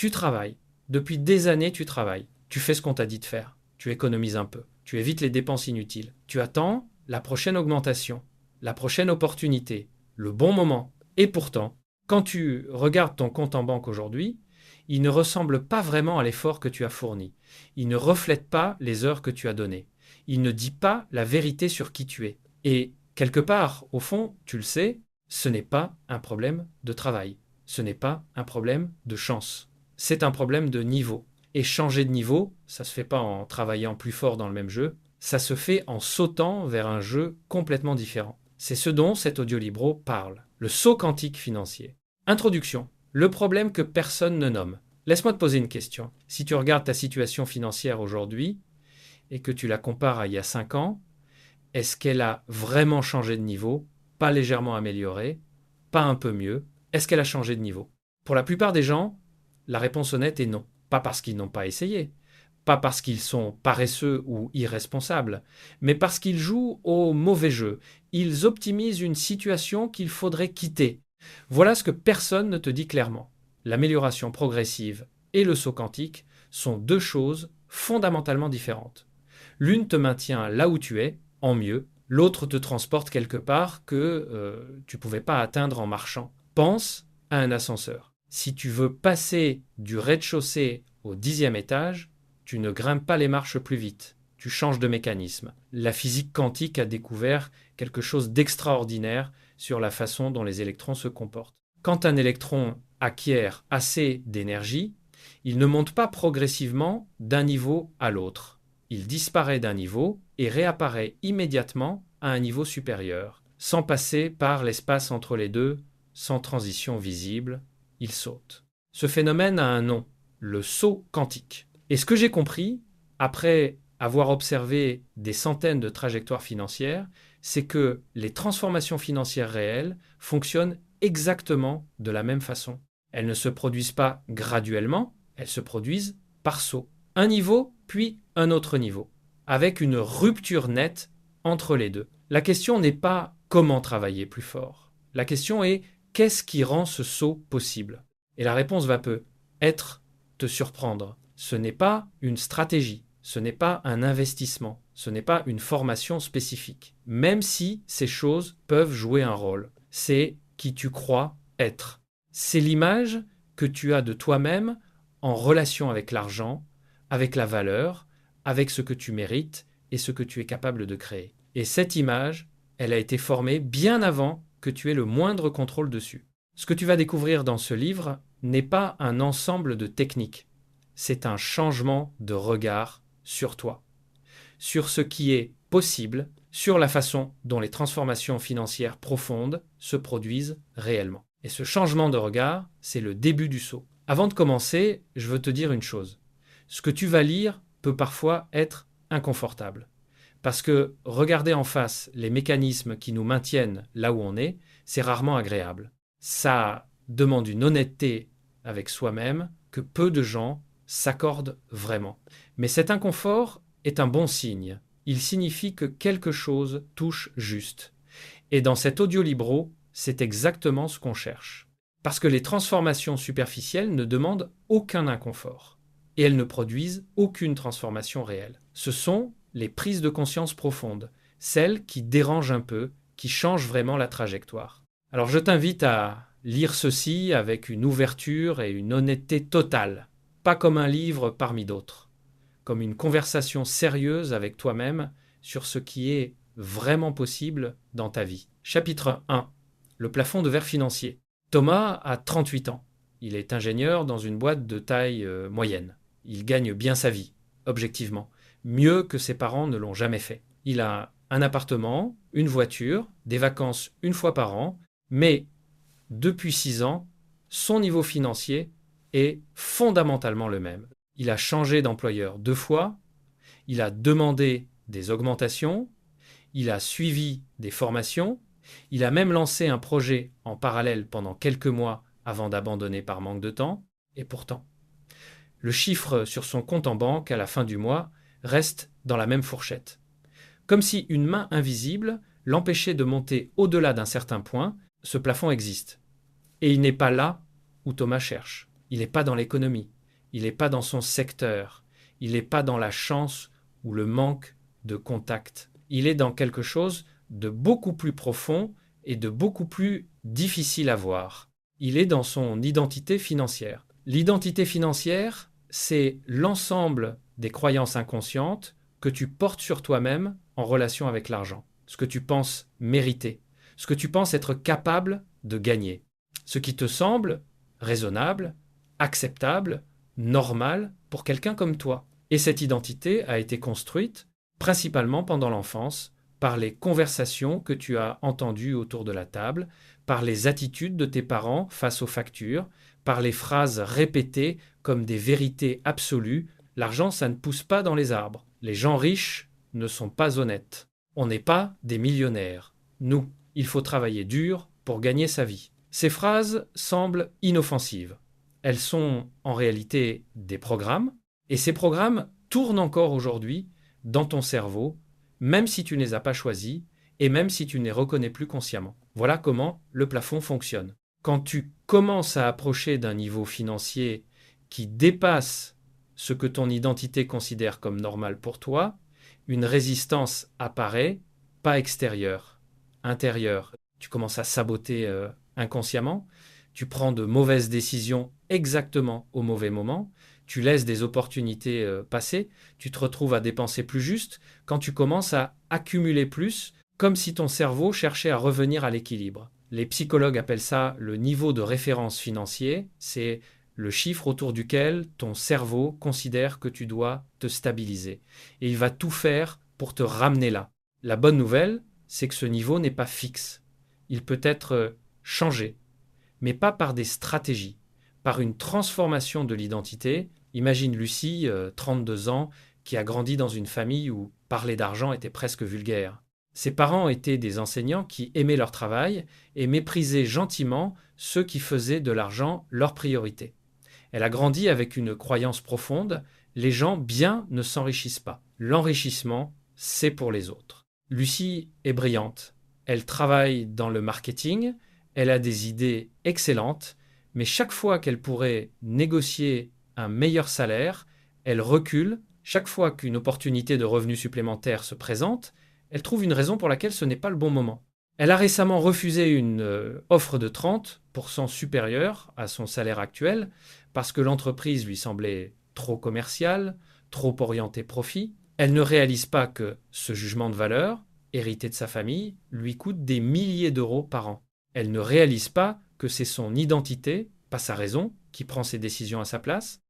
Tu travailles. Depuis des années, tu travailles. Tu fais ce qu'on t'a dit de faire. Tu économises un peu. Tu évites les dépenses inutiles. Tu attends la prochaine augmentation, la prochaine opportunité, le bon moment. Et pourtant, quand tu regardes ton compte en banque aujourd'hui, il ne ressemble pas vraiment à l'effort que tu as fourni. Il ne reflète pas les heures que tu as données. Il ne dit pas la vérité sur qui tu es. Et quelque part, au fond, tu le sais, ce n'est pas un problème de travail. Ce n'est pas un problème de chance. C'est un problème de niveau. Et changer de niveau, ça ne se fait pas en travaillant plus fort dans le même jeu, ça se fait en sautant vers un jeu complètement différent. C'est ce dont cet audiolibro parle, le saut quantique financier. Introduction. Le problème que personne ne nomme. Laisse-moi te poser une question. Si tu regardes ta situation financière aujourd'hui et que tu la compares à il y a 5 ans, est-ce qu'elle a vraiment changé de niveau? Pas légèrement amélioré? Pas un peu mieux? Est-ce qu'elle a changé de niveau? Pour la plupart des gens, la réponse honnête est non. Pas parce qu'ils n'ont pas essayé, pas parce qu'ils sont paresseux ou irresponsables, mais parce qu'ils jouent au mauvais jeu. Ils optimisent une situation qu'il faudrait quitter. Voilà ce que personne ne te dit clairement. L'amélioration progressive et le saut quantique sont deux choses fondamentalement différentes. L'une te maintient là où tu es, en mieux, l'autre te transporte quelque part que tu ne pouvais pas atteindre en marchant. Pense à un ascenseur. Si tu veux passer du rez-de-chaussée au 10e étage, tu ne grimpes pas les marches plus vite. Tu changes de mécanisme. La physique quantique a découvert quelque chose d'extraordinaire sur la façon dont les électrons se comportent. Quand un électron acquiert assez d'énergie, il ne monte pas progressivement d'un niveau à l'autre. Il disparaît d'un niveau et réapparaît immédiatement à un niveau supérieur, sans passer par l'espace entre les deux, sans transition visible, il saute. Ce phénomène a un nom, le saut quantique. Et ce que j'ai compris, après avoir observé des centaines de trajectoires financières, c'est que les transformations financières réelles fonctionnent exactement de la même façon. Elles ne se produisent pas graduellement, elles se produisent par saut. Un niveau, puis un autre niveau, avec une rupture nette entre les deux. La question n'est pas comment travailler plus fort. La question est qu'est-ce qui rend ce saut possible? Et la réponse va peut-être te surprendre. Ce n'est pas une stratégie, ce n'est pas un investissement, ce n'est pas une formation spécifique. Même si ces choses peuvent jouer un rôle, c'est qui tu crois être. C'est l'image que tu as de toi-même en relation avec l'argent, avec la valeur, avec ce que tu mérites et ce que tu es capable de créer. Et cette image, elle a été formée bien avant que tu aies le moindre contrôle dessus. Ce que tu vas découvrir dans ce livre n'est pas un ensemble de techniques, c'est un changement de regard sur toi, sur ce qui est possible, sur la façon dont les transformations financières profondes se produisent réellement. Et ce changement de regard, c'est le début du saut. Avant de commencer, je veux te dire une chose. Ce que tu vas lire peut parfois être inconfortable. Parce que regarder en face les mécanismes qui nous maintiennent là où on est, c'est rarement agréable. Ça demande une honnêteté avec soi-même que peu de gens s'accordent vraiment. Mais cet inconfort est un bon signe. Il signifie que quelque chose touche juste. Et dans cet audiolibro, c'est exactement ce qu'on cherche. Parce que les transformations superficielles ne demandent aucun inconfort. Et elles ne produisent aucune transformation réelle. Ce sont les prises de conscience profondes, celles qui dérangent un peu, qui changent vraiment la trajectoire. Alors je t'invite à lire ceci avec une ouverture et une honnêteté totale, pas comme un livre parmi d'autres, comme une conversation sérieuse avec toi-même sur ce qui est vraiment possible dans ta vie. Chapitre 1. Le plafond de verre financier. Thomas a 38 ans. Il est ingénieur dans une boîte de taille moyenne. Il gagne bien sa vie, objectivement, mieux que ses parents ne l'ont jamais fait. Il a un appartement, une voiture, des vacances une fois par an, mais depuis 6 ans, son niveau financier est fondamentalement le même. Il a changé d'employeur 2 fois, il a demandé des augmentations, il a suivi des formations, il a même lancé un projet en parallèle pendant quelques mois avant d'abandonner par manque de temps, et pourtant, le chiffre sur son compte en banque à la fin du mois reste dans la même fourchette. Comme si une main invisible l'empêchait de monter au-delà d'un certain point, ce plafond existe. Et il n'est pas là où Thomas cherche. Il n'est pas dans l'économie, il n'est pas dans son secteur, il n'est pas dans la chance ou le manque de contact. Il est dans quelque chose de beaucoup plus profond et de beaucoup plus difficile à voir. Il est dans son identité financière. L'identité financière, c'est l'ensemble des croyances inconscientes que tu portes sur toi-même en relation avec l'argent. Ce que tu penses mériter, ce que tu penses être capable de gagner, ce qui te semble raisonnable, acceptable, normal pour quelqu'un comme toi. Et cette identité a été construite principalement pendant l'enfance, par les conversations que tu as entendues autour de la table, par les attitudes de tes parents face aux factures, par les phrases répétées comme des vérités absolues. L'argent, ça ne pousse pas dans les arbres. Les gens riches ne sont pas honnêtes. On n'est pas des millionnaires. Nous, il faut travailler dur pour gagner sa vie. Ces phrases semblent inoffensives. Elles sont en réalité des programmes, et ces programmes tournent encore aujourd'hui dans ton cerveau, même si tu ne les as pas choisis et même si tu ne les reconnais plus consciemment. Voilà comment le plafond fonctionne. Quand tu commences à approcher d'un niveau financier qui dépasse ce que ton identité considère comme normal pour toi, une résistance apparaît, pas extérieure, intérieure. Tu commences à saboter inconsciemment, tu prends de mauvaises décisions exactement au mauvais moment, tu laisses des opportunités passer, tu te retrouves à dépenser plus juste quand tu commences à accumuler plus, comme si ton cerveau cherchait à revenir à l'équilibre. Les psychologues appellent ça le niveau de référence financier, c'est le chiffre autour duquel ton cerveau considère que tu dois te stabiliser. Et il va tout faire pour te ramener là. La bonne nouvelle, c'est que ce niveau n'est pas fixe. Il peut être changé, mais pas par des stratégies, par une transformation de l'identité. Imagine Lucie, 32 ans, qui a grandi dans une famille où parler d'argent était presque vulgaire. Ses parents étaient des enseignants qui aimaient leur travail et méprisaient gentiment ceux qui faisaient de l'argent leur priorité. Elle a grandi avec une croyance profonde, les gens bien ne s'enrichissent pas. L'enrichissement, c'est pour les autres. Lucie est brillante. Elle travaille dans le marketing, elle a des idées excellentes, mais chaque fois qu'elle pourrait négocier un meilleur salaire, elle recule. Chaque fois qu'une opportunité de revenu supplémentaire se présente, elle trouve une raison pour laquelle ce n'est pas le bon moment. Elle a récemment refusé une offre de 30% supérieure à son salaire actuel parce que l'entreprise lui semblait trop commerciale, trop orientée profit. Elle ne réalise pas que ce jugement de valeur, hérité de sa famille, lui coûte des milliers d'euros par an. Elle ne réalise pas que c'est son identité, pas sa raison, qui prend ses décisions à sa place.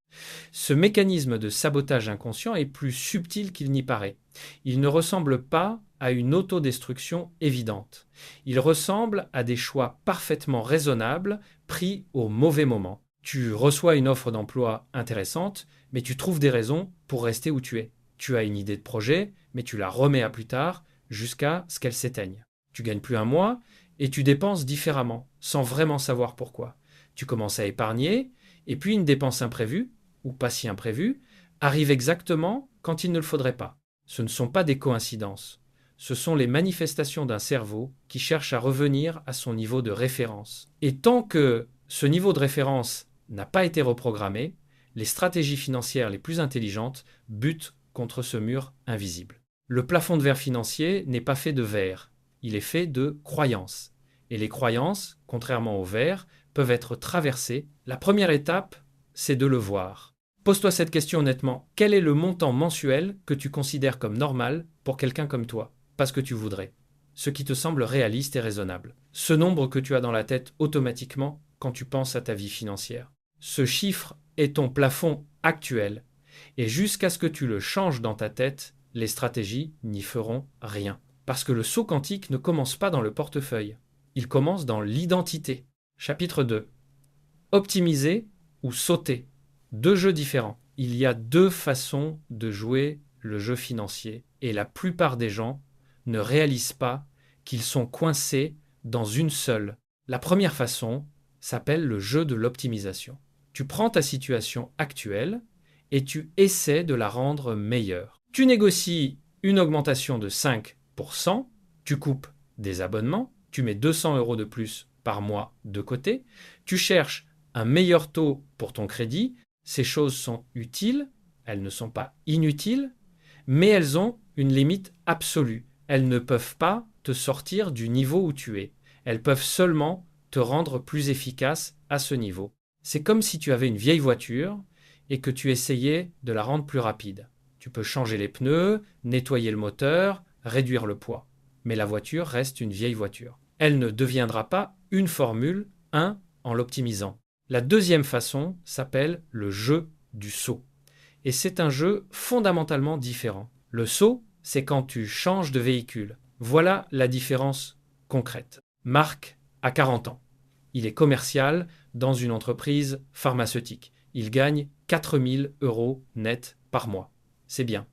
Ce mécanisme de sabotage inconscient est plus subtil qu'il n'y paraît. Il ne ressemble pas à une autodestruction évidente. Il ressemble à des choix parfaitement raisonnables pris au mauvais moment. Tu reçois une offre d'emploi intéressante, mais tu trouves des raisons pour rester où tu es. Tu as une idée de projet, mais tu la remets à plus tard jusqu'à ce qu'elle s'éteigne. Tu gagnes plus un mois et tu dépenses différemment, sans vraiment savoir pourquoi. Tu commences à épargner, et puis une dépense imprévue, ou pas si imprévue, arrive exactement quand il ne le faudrait pas. Ce ne sont pas des coïncidences. Ce sont les manifestations d'un cerveau qui cherche à revenir à son niveau de référence. Et tant que ce niveau de référence n'a pas été reprogrammé, les stratégies financières les plus intelligentes butent contre ce mur invisible. Le plafond de verre financier n'est pas fait de verre, il est fait de croyances. Et les croyances, contrairement au verre, peuvent être traversées. La première étape, c'est de le voir. Pose-toi cette question honnêtement. Quel est le montant mensuel que tu considères comme normal pour quelqu'un comme toi? Pas ce que tu voudrais. Ce qui te semble réaliste et raisonnable. Ce nombre que tu as dans la tête automatiquement quand tu penses à ta vie financière. Ce chiffre est ton plafond actuel. Et jusqu'à ce que tu le changes dans ta tête, les stratégies n'y feront rien. Parce que le saut quantique ne commence pas dans le portefeuille. Il commence dans l'identité. Chapitre 2. Optimiser ou sauter. Deux jeux différents. Il y a deux façons de jouer le jeu financier et la plupart des gens ne réalisent pas qu'ils sont coincés dans une seule. La première façon s'appelle le jeu de l'optimisation. Tu prends ta situation actuelle et tu essaies de la rendre meilleure. Tu négocies une augmentation de 5%, tu coupes des abonnements, tu mets 200 € de plus par mois de côté, tu cherches un meilleur taux pour ton crédit. Ces choses sont utiles, elles ne sont pas inutiles, mais elles ont une limite absolue. Elles ne peuvent pas te sortir du niveau où tu es. Elles peuvent seulement te rendre plus efficace à ce niveau. C'est comme si tu avais une vieille voiture et que tu essayais de la rendre plus rapide. Tu peux changer les pneus, nettoyer le moteur, réduire le poids. Mais la voiture reste une vieille voiture. Elle ne deviendra pas une Formule 1 en l'optimisant. La deuxième façon s'appelle le jeu du saut. Et c'est un jeu fondamentalement différent. Le saut, c'est quand tu changes de véhicule. Voilà la différence concrète. Marc a 40 ans. Il est commercial dans une entreprise pharmaceutique. Il gagne 4 000 € net par mois. C'est bien.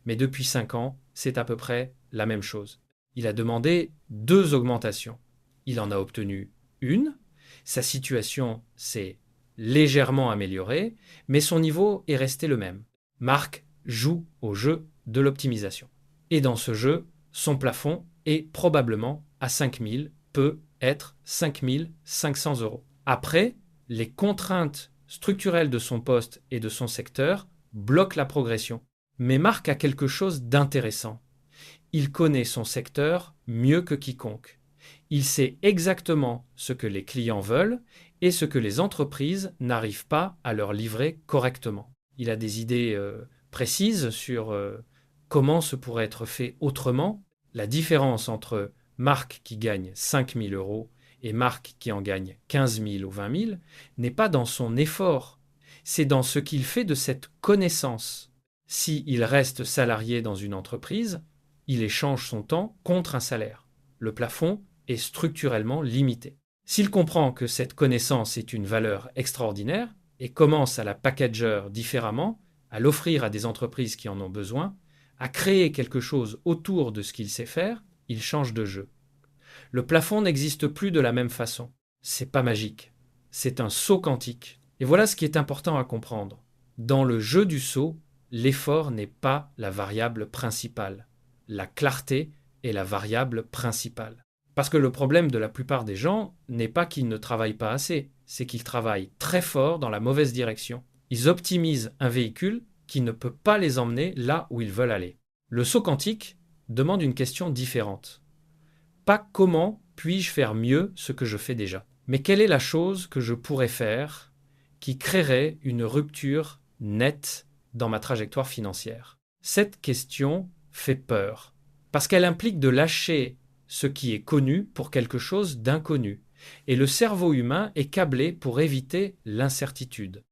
Mais depuis 5 ans, c'est à peu près la même chose. Il a demandé 2 augmentations. Il en a obtenu une. Sa situation s'est légèrement améliorée, mais son niveau est resté le même. Marc joue au jeu de l'optimisation. Et dans ce jeu, son plafond est probablement à 5 000, peut être 5 500 €. Après, les contraintes structurelles de son poste et de son secteur bloquent la progression. Mais Marc a quelque chose d'intéressant. Il connaît son secteur mieux que quiconque. Il sait exactement ce que les clients veulent et ce que les entreprises n'arrivent pas à leur livrer correctement. Il a des idées précises sur comment ce pourrait être fait autrement. La différence entre Marc qui gagne 5 000 € et Marc qui en gagne 15 000 ou 20 000 n'est pas dans son effort, c'est dans ce qu'il fait de cette connaissance. S'il reste salarié dans une entreprise, il échange son temps contre un salaire. Le plafond est structurellement limité. S'il comprend que cette connaissance est une valeur extraordinaire et commence à la packager différemment, à l'offrir à des entreprises qui en ont besoin, à créer quelque chose autour de ce qu'il sait faire, il change de jeu. Le plafond n'existe plus de la même façon. C'est pas magique. C'est un saut quantique. Et voilà ce qui est important à comprendre. Dans le jeu du saut, l'effort n'est pas la variable principale. La clarté est la variable principale. Parce que le problème de la plupart des gens n'est pas qu'ils ne travaillent pas assez, c'est qu'ils travaillent très fort dans la mauvaise direction. Ils optimisent un véhicule qui ne peut pas les emmener là où ils veulent aller. Le saut quantique demande une question différente. Pas comment puis-je faire mieux ce que je fais déjà, mais quelle est la chose que je pourrais faire qui créerait une rupture nette dans ma trajectoire financière. Cette question fait peur, parce qu'elle implique de lâcher ce qui est connu pour quelque chose d'inconnu, et le cerveau humain est câblé pour éviter l'incertitude.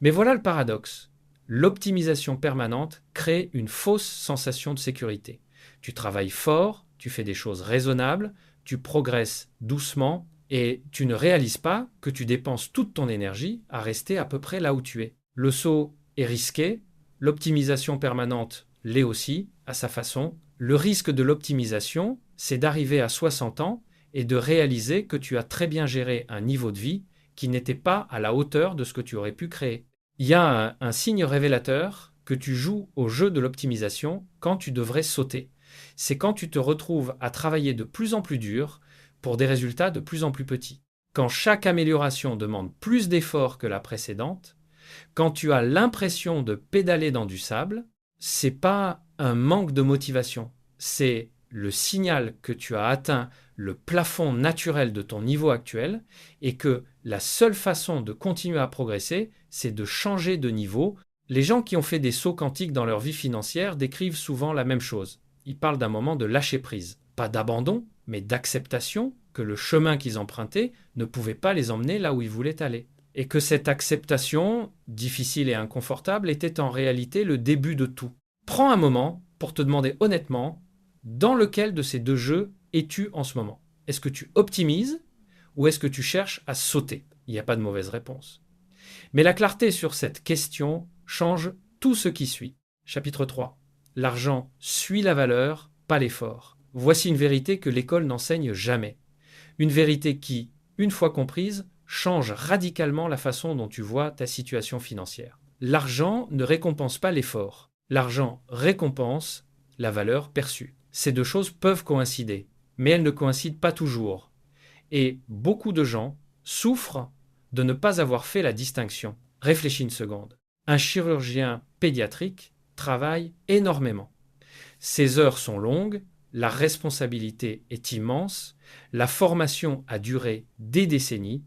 Mais voilà le paradoxe. L'optimisation permanente crée une fausse sensation de sécurité. Tu travailles fort, tu fais des choses raisonnables, tu progresses doucement, et tu ne réalises pas que tu dépenses toute ton énergie à rester à peu près là où tu es. Le saut est risqué, l'optimisation permanente l'est aussi, à sa façon. Le risque de l'optimisation, c'est d'arriver à 60 ans et de réaliser que tu as très bien géré un niveau de vie qui n'était pas à la hauteur de ce que tu aurais pu créer. Il y a un signe révélateur que tu joues au jeu de l'optimisation quand tu devrais sauter. C'est quand tu te retrouves à travailler de plus en plus dur pour des résultats de plus en plus petits. Quand chaque amélioration demande plus d'efforts que la précédente, quand tu as l'impression de pédaler dans du sable, c'est pas un manque de motivation, c'est le signal que tu as atteint le plafond naturel de ton niveau actuel et que la seule façon de continuer à progresser, c'est de changer de niveau. Les gens qui ont fait des sauts quantiques dans leur vie financière décrivent souvent la même chose. Ils parlent d'un moment de lâcher prise. Pas d'abandon, mais d'acceptation que le chemin qu'ils empruntaient ne pouvait pas les emmener là où ils voulaient aller. Et que cette acceptation, difficile et inconfortable, était en réalité le début de tout. Prends un moment pour te demander honnêtement, dans lequel de ces deux jeux es-tu en ce moment? Est-ce que tu optimises ou est-ce que tu cherches à sauter? Il n'y a pas de mauvaise réponse. Mais la clarté sur cette question change tout ce qui suit. Chapitre 3. L'argent suit la valeur, pas l'effort. Voici une vérité que l'école n'enseigne jamais. Une vérité qui, une fois comprise, change radicalement la façon dont tu vois ta situation financière. L'argent ne récompense pas l'effort. L'argent récompense la valeur perçue. Ces deux choses peuvent coïncider, mais elles ne coïncident pas toujours. Et beaucoup de gens souffrent de ne pas avoir fait la distinction. Réfléchis une seconde. Un chirurgien pédiatrique travaille énormément. Ses heures sont longues, la responsabilité est immense, la formation a duré des décennies,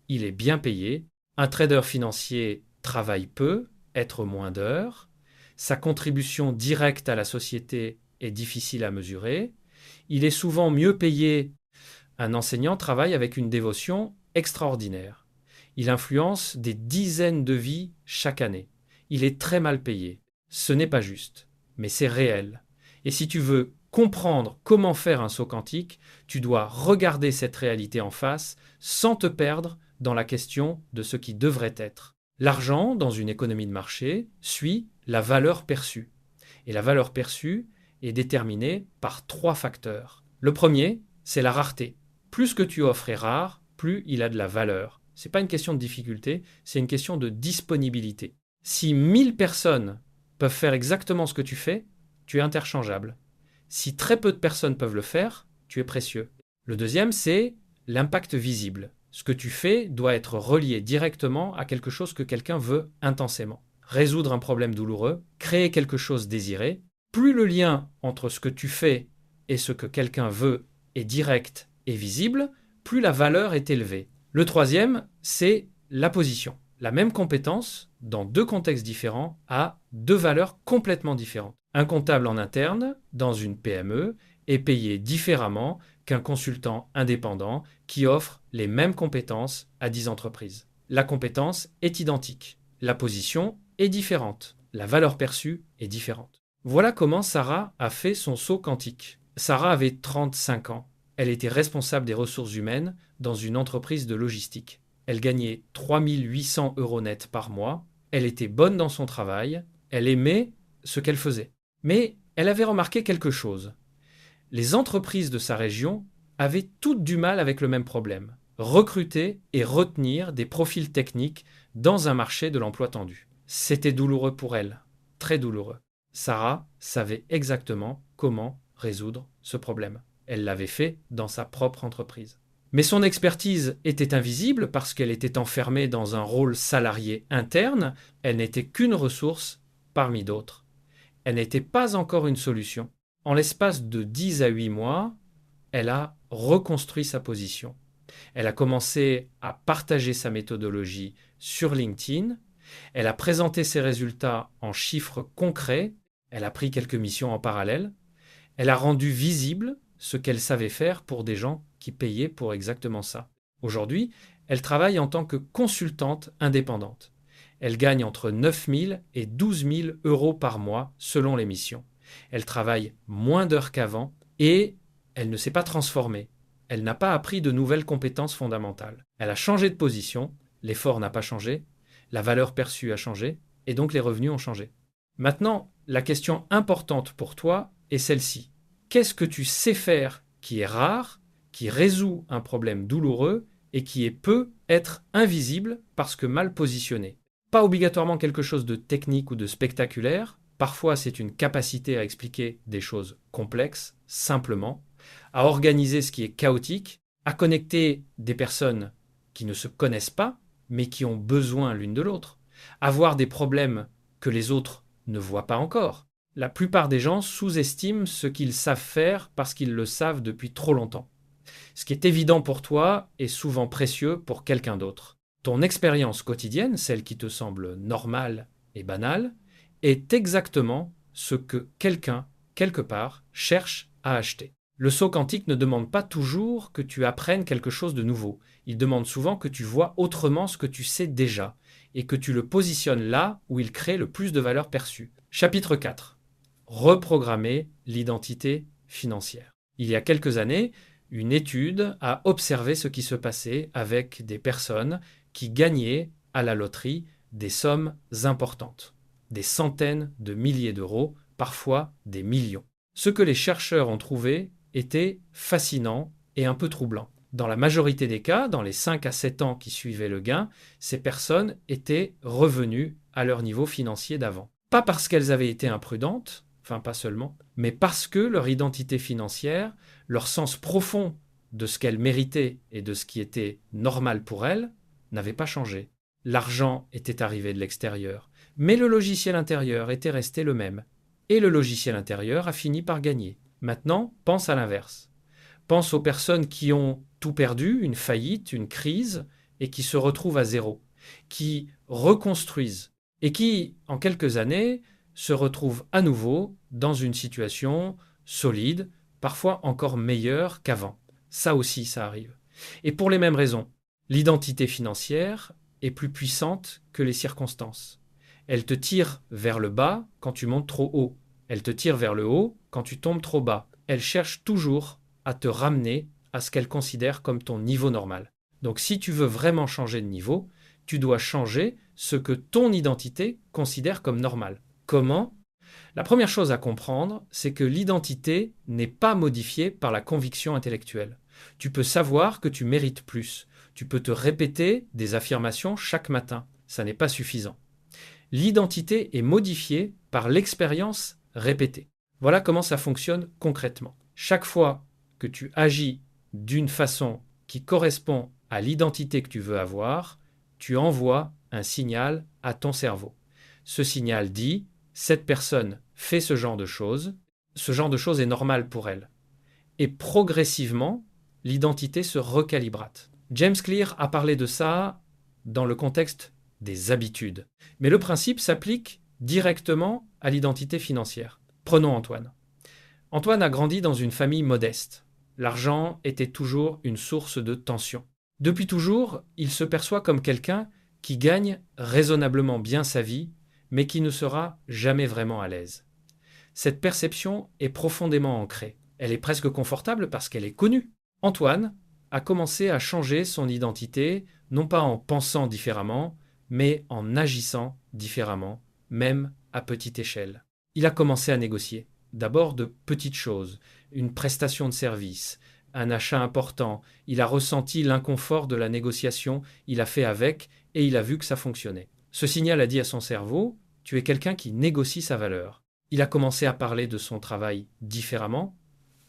il est bien payé. Un trader financier travaille peu, être moins d'heures, sa contribution directe à la société est difficile à mesurer, il est souvent mieux payé. Un enseignant travaille avec une dévotion extraordinaire. Il influence des dizaines de vies chaque année. Il est très mal payé. Ce n'est pas juste, mais c'est réel. Et si tu veux comprendre comment faire un saut quantique, tu dois regarder cette réalité en face sans te perdre dans la question de ce qui devrait être. L'argent, dans une économie de marché, suit la valeur perçue. Et la valeur perçue est déterminée par 3 facteurs. Le premier, c'est la rareté. Plus ce que tu offres est rare, plus il a de la valeur. Ce n'est pas une question de difficulté, c'est une question de disponibilité. Si 1000 personnes peuvent faire exactement ce que tu fais, tu es interchangeable. Si très peu de personnes peuvent le faire, tu es précieux. Le deuxième, c'est l'impact visible. Ce que tu fais doit être relié directement à quelque chose que quelqu'un veut intensément. Résoudre un problème douloureux, créer quelque chose désiré. Plus le lien entre ce que tu fais et ce que quelqu'un veut est direct et visible, plus la valeur est élevée. Le troisième, c'est la position. La même compétence, dans 2 contextes différents, a 2 valeurs complètement différentes. Un comptable en interne, dans une PME, est payé différemment qu'un consultant indépendant qui offre les mêmes compétences à 10 entreprises. La compétence est identique. La position est différente. La valeur perçue est différente. Voilà comment Sarah a fait son saut quantique. Sarah avait 35 ans. Elle était responsable des ressources humaines dans une entreprise de logistique. Elle gagnait 3 800 € net par mois. Elle était bonne dans son travail. Elle aimait ce qu'elle faisait. Mais elle avait remarqué quelque chose. Les entreprises de sa région avaient toutes du mal avec le même problème. Recruter et retenir des profils techniques dans un marché de l'emploi tendu. C'était douloureux pour elle. Très douloureux. Sarah savait exactement comment résoudre ce problème. Elle l'avait fait dans sa propre entreprise. Mais son expertise était invisible parce qu'elle était enfermée dans un rôle salarié interne. Elle n'était qu'une ressource parmi d'autres. Elle n'était pas encore une solution. En l'espace de 10 à 8 mois, elle a reconstruit sa position. Elle a commencé à partager sa méthodologie sur LinkedIn. Elle a présenté ses résultats en chiffres concrets. Elle a pris quelques missions en parallèle. Elle a rendu visible ce qu'elle savait faire pour des gens qui payaient pour exactement ça. Aujourd'hui, elle travaille en tant que consultante indépendante. Elle gagne entre 9 000 et 12 000 € par mois selon les missions. Elle travaille moins d'heures qu'avant et elle ne s'est pas transformée. Elle n'a pas appris de nouvelles compétences fondamentales. Elle a changé de position, l'effort n'a pas changé, la valeur perçue a changé et donc les revenus ont changé. Maintenant, la question importante pour toi est celle-ci. Qu'est-ce que tu sais faire qui est rare, qui résout un problème douloureux et qui peut être invisible parce que mal positionné? Pas obligatoirement quelque chose de technique ou de spectaculaire. Parfois, c'est une capacité à expliquer des choses complexes, simplement, à organiser ce qui est chaotique, à connecter des personnes qui ne se connaissent pas, mais qui ont besoin l'une de l'autre, à voir des problèmes que les autres ne voient pas encore. La plupart des gens sous-estiment ce qu'ils savent faire parce qu'ils le savent depuis trop longtemps. Ce qui est évident pour toi est souvent précieux pour quelqu'un d'autre. Ton expérience quotidienne, celle qui te semble normale et banale, est exactement ce que quelqu'un, quelque part, cherche à acheter. Le saut quantique ne demande pas toujours que tu apprennes quelque chose de nouveau. Il demande souvent que tu vois autrement ce que tu sais déjà et que tu le positionnes là où il crée le plus de valeur perçue. Chapitre 4. Reprogrammer l'identité financière. Il y a quelques années, une étude a observé ce qui se passait avec des personnes qui gagnaient à la loterie des sommes importantes, des centaines de milliers d'euros, parfois des millions. Ce que les chercheurs ont trouvé était fascinant et un peu troublant. Dans la majorité des cas, dans les 5 à 7 ans qui suivaient le gain, ces personnes étaient revenues à leur niveau financier d'avant. Pas parce qu'elles avaient été imprudentes, enfin pas seulement, mais parce que leur identité financière, leur sens profond de ce qu'elles méritaient et de ce qui était normal pour elles, n'avait pas changé. L'argent était arrivé de l'extérieur, mais le logiciel intérieur était resté le même. Et le logiciel intérieur a fini par gagner. Maintenant, pense à l'inverse. Pense aux personnes qui ont tout perdu, une faillite, une crise, et qui se retrouvent à zéro, qui reconstruisent, et qui, en quelques années, se retrouvent à nouveau dans une situation solide, parfois encore meilleure qu'avant. Ça aussi, ça arrive. Et pour les mêmes raisons, l'identité financière est plus puissante que les circonstances. Elle te tire vers le bas quand tu montes trop haut. Elle te tire vers le haut quand tu tombes trop bas. Elle cherche toujours à te ramener à ce qu'elle considère comme ton niveau normal. Donc si tu veux vraiment changer de niveau, tu dois changer ce que ton identité considère comme normal. Comment ? La première chose à comprendre, c'est que l'identité n'est pas modifiée par la conviction intellectuelle. Tu peux savoir que tu mérites plus. Tu peux te répéter des affirmations chaque matin. Ça n'est pas suffisant. L'identité est modifiée par l'expérience répétée. Voilà comment ça fonctionne concrètement. Chaque fois que tu agis d'une façon qui correspond à l'identité que tu veux avoir, tu envoies un signal à ton cerveau. Ce signal dit « cette personne fait ce genre de choses est normal pour elle ». Et progressivement, l'identité se recalibrate. James Clear a parlé de ça dans le contexte des habitudes. Mais le principe s'applique directement à l'identité financière. Prenons Antoine. Antoine a grandi dans une famille modeste. L'argent était toujours une source de tension. Depuis toujours, il se perçoit comme quelqu'un qui gagne raisonnablement bien sa vie, mais qui ne sera jamais vraiment à l'aise. Cette perception est profondément ancrée. Elle est presque confortable parce qu'elle est connue. Antoine a commencé à changer son identité, non pas en pensant différemment, mais en agissant différemment, même à petite échelle. Il a commencé à négocier. D'abord de petites choses, une prestation de service, un achat important. Il a ressenti l'inconfort de la négociation, il a fait avec et il a vu que ça fonctionnait. Ce signal a dit à son cerveau « Tu es quelqu'un qui négocie sa valeur ». Il a commencé à parler de son travail différemment,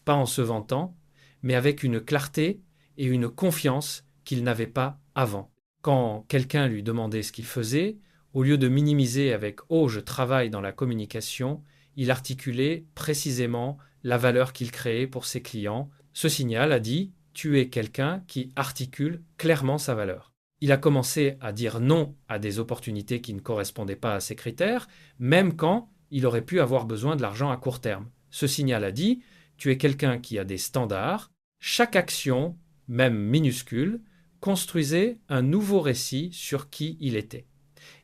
pas en se vantant, mais avec une clarté et une confiance qu'il n'avait pas avant. Quand quelqu'un lui demandait ce qu'il faisait, au lieu de minimiser avec « Oh, je travaille dans la communication », il articulait précisément la valeur qu'il créait pour ses clients. Ce signal a dit « Tu es quelqu'un qui articule clairement sa valeur ». Il a commencé à dire non à des opportunités qui ne correspondaient pas à ses critères, même quand il aurait pu avoir besoin de l'argent à court terme. Ce signal a dit « Tu es quelqu'un qui a des standards ». Chaque action, même minuscule, construisait un nouveau récit sur qui il était.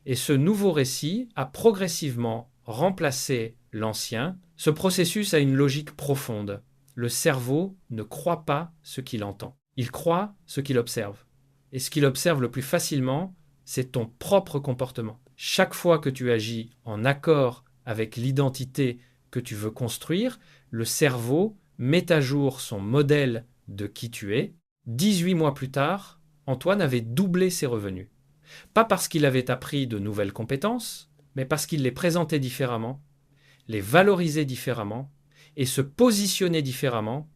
Et ce nouveau récit a progressivement remplacé l'ancien. Ce processus a une logique profonde. Le cerveau ne croit pas ce qu'il entend. Il croit ce qu'il observe. Et ce qu'il observe le plus facilement, c'est ton propre comportement. Chaque fois que tu agis en accord avec l'identité que tu veux construire, le cerveau met à jour son modèle de qui tu es. 18 mois plus tard, Antoine avait doublé ses revenus. Pas parce qu'il avait appris de nouvelles compétences, mais parce qu'il les présentait différemment, les valorisait différemment et se positionnait différemment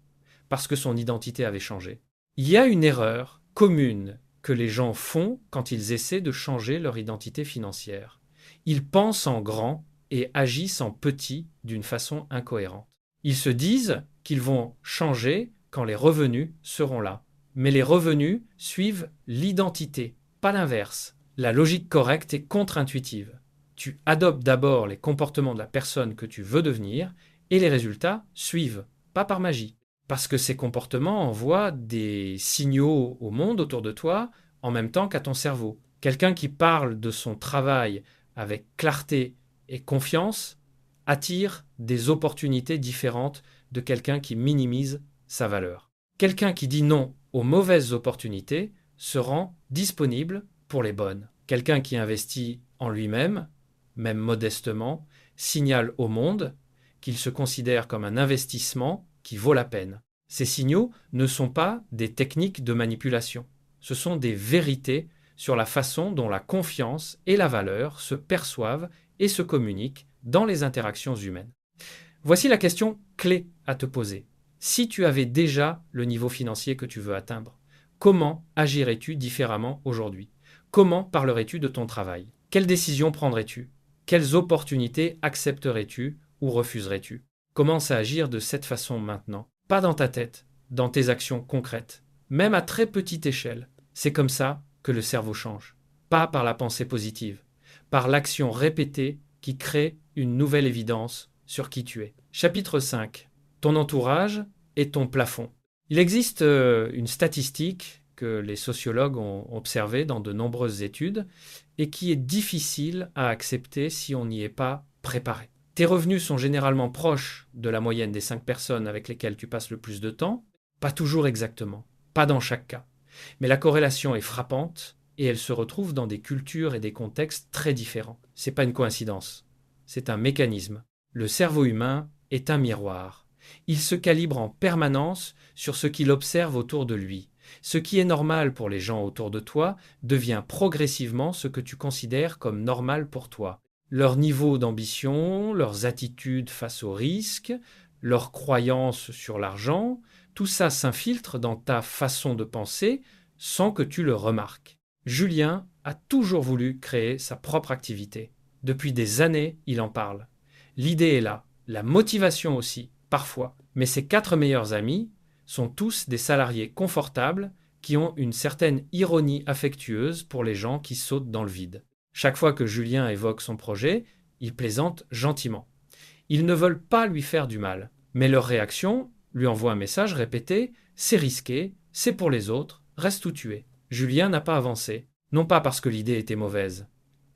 parce que son identité avait changé. Il y a une erreur commune que les gens font quand ils essaient de changer leur identité financière. Ils pensent en grand et agissent en petit d'une façon incohérente. Ils se disent qu'ils vont changer quand les revenus seront là. Mais les revenus suivent l'identité, pas l'inverse. La logique correcte est contre-intuitive. Tu adoptes d'abord les comportements de la personne que tu veux devenir et les résultats suivent, pas par magie. Parce que ces comportements envoient des signaux au monde autour de toi en même temps qu'à ton cerveau. Quelqu'un qui parle de son travail avec clarté et confiance attire des opportunités différentes de quelqu'un qui minimise sa valeur. Quelqu'un qui dit non aux mauvaises opportunités se rend disponible pour les bonnes. Quelqu'un qui investit en lui-même, même modestement, signale au monde qu'il se considère comme un investissement qui vaut la peine. Ces signaux ne sont pas des techniques de manipulation. Ce sont des vérités sur la façon dont la confiance et la valeur se perçoivent et se communiquent dans les interactions humaines. Voici la question clé à te poser. Si tu avais déjà le niveau financier que tu veux atteindre, comment agirais-tu différemment aujourd'hui ? Comment parlerais-tu de ton travail? Quelles décisions prendrais-tu? Quelles opportunités accepterais-tu ou refuserais-tu? Commence à agir de cette façon maintenant. Pas dans ta tête, dans tes actions concrètes. Même à très petite échelle. C'est comme ça que le cerveau change. Pas par la pensée positive, par l'action répétée qui crée une nouvelle évidence sur qui tu es. Chapitre 5. Ton entourage est ton plafond. Il existe une statistique que les sociologues ont observée dans de nombreuses études et qui est difficile à accepter si on n'y est pas préparé. Tes revenus sont généralement proches de la moyenne des 5 personnes avec lesquelles tu passes le plus de temps, pas toujours exactement, pas dans chaque cas. Mais la corrélation est frappante et elle se retrouve dans des cultures et des contextes très différents. C'est pas une coïncidence, c'est un mécanisme. Le cerveau humain est un miroir. Il se calibre en permanence sur ce qu'il observe autour de lui. Ce qui est normal pour les gens autour de toi devient progressivement ce que tu considères comme normal pour toi. Leur niveau d'ambition, leurs attitudes face aux risques, leurs croyances sur l'argent, tout ça s'infiltre dans ta façon de penser sans que tu le remarques. Julien a toujours voulu créer sa propre activité. Depuis des années, il en parle. L'idée est là, la motivation aussi, parfois. Mais ses 4 meilleurs amis sont tous des salariés confortables qui ont une certaine ironie affectueuse pour les gens qui sautent dans le vide. Chaque fois que Julien évoque son projet, ils plaisantent gentiment. Ils ne veulent pas lui faire du mal, mais leur réaction lui envoie un message répété « c'est risqué, c'est pour les autres, reste où tu es ». Julien n'a pas avancé, non pas parce que l'idée était mauvaise,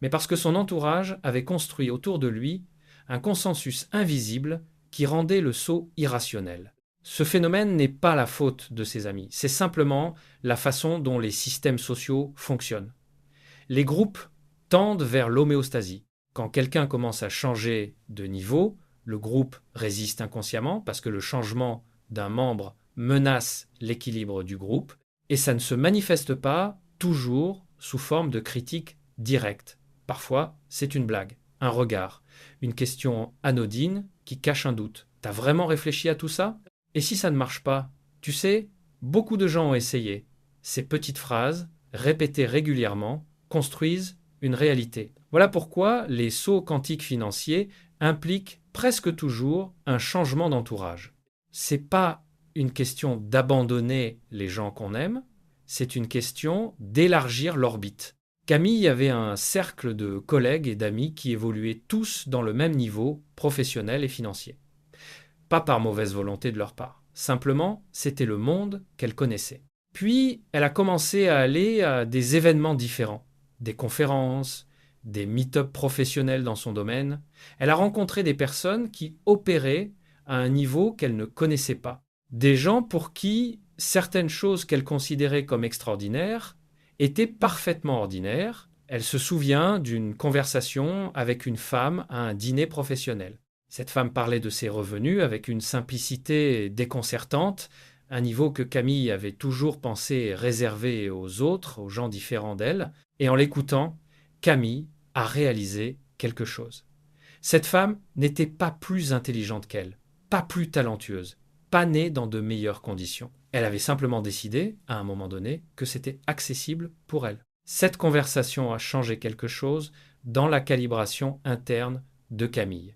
mais parce que son entourage avait construit autour de lui un consensus invisible qui rendait le saut irrationnel. Ce phénomène n'est pas la faute de ses amis, c'est simplement la façon dont les systèmes sociaux fonctionnent. Les groupes tendent vers l'homéostasie. Quand quelqu'un commence à changer de niveau, le groupe résiste inconsciemment parce que le changement d'un membre menace l'équilibre du groupe et ça ne se manifeste pas toujours sous forme de critique directe. Parfois, c'est une blague, un regard, une question anodine qui cache un doute. T'as vraiment réfléchi à tout ça? Et si ça ne marche pas? Tu sais, beaucoup de gens ont essayé. Ces petites phrases, répétées régulièrement, construisent une réalité. Voilà pourquoi les sauts quantiques financiers impliquent presque toujours un changement d'entourage. C'est pas une question d'abandonner les gens qu'on aime, c'est une question d'élargir l'orbite. Camille avait un cercle de collègues et d'amis qui évoluaient tous dans le même niveau professionnel et financier. Pas par mauvaise volonté de leur part, simplement c'était le monde qu'elle connaissait. Puis elle a commencé à aller à des événements différents, des conférences, des meet-up professionnels dans son domaine. Elle a rencontré des personnes qui opéraient à un niveau qu'elle ne connaissait pas. Des gens pour qui certaines choses qu'elle considérait comme extraordinaires étaient parfaitement ordinaires. Elle se souvient d'une conversation avec une femme à un dîner professionnel. Cette femme parlait de ses revenus avec une simplicité déconcertante, un niveau que Camille avait toujours pensé réservé aux autres, aux gens différents d'elle. Et en l'écoutant, Camille a réalisé quelque chose. Cette femme n'était pas plus intelligente qu'elle, pas plus talentueuse, pas née dans de meilleures conditions. Elle avait simplement décidé, à un moment donné, que c'était accessible pour elle. Cette conversation a changé quelque chose dans la calibration interne de Camille.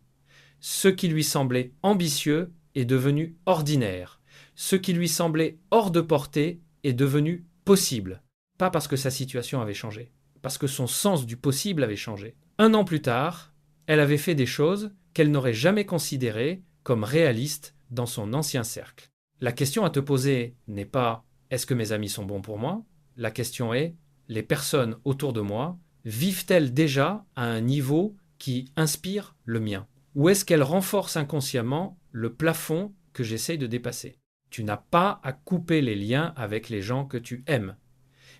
Ce qui lui semblait ambitieux est devenu ordinaire. Ce qui lui semblait hors de portée est devenu possible. Pas parce que sa situation avait changé, parce que son sens du possible avait changé. 1 an plus tard, elle avait fait des choses qu'elle n'aurait jamais considérées comme réalistes dans son ancien cercle. La question à te poser n'est pas « est-ce que mes amis sont bons pour moi ?» La question est « les personnes autour de moi vivent-elles déjà à un niveau qui inspire le mien ?» Ou est-ce qu'elles renforcent inconsciemment le plafond que j'essaye de dépasser? Tu n'as pas à couper les liens avec les gens que tu aimes,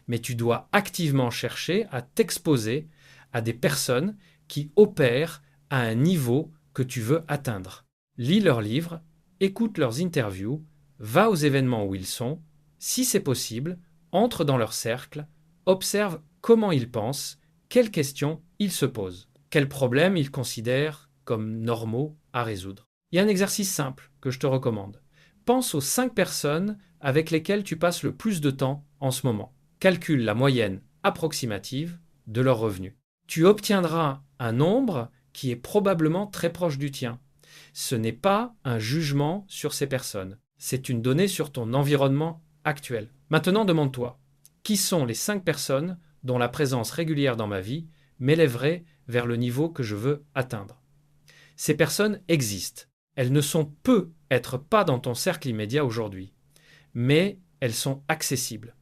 mais tu dois activement chercher à t'exposer à des personnes qui opèrent à un niveau que tu veux atteindre. Lis leurs livres, écoute leurs interviews, va aux événements où ils sont, si c'est possible, entre dans leur cercle, observe comment ils pensent, quelles questions ils se posent, quels problèmes ils considèrent comme normaux à résoudre. Il y a un exercice simple que je te recommande. Pense aux 5 personnes avec lesquelles tu passes le plus de temps en ce moment. Calcule la moyenne approximative de leurs revenus. Tu obtiendras un nombre qui est probablement très proche du tien. Ce n'est pas un jugement sur ces personnes, c'est une donnée sur ton environnement actuel. Maintenant, demande-toi, qui sont les 5 personnes dont la présence régulière dans ma vie m'élèverait vers le niveau que je veux atteindre? Ces personnes existent. Elles ne sont peut-être pas dans ton cercle immédiat aujourd'hui, mais elles sont accessibles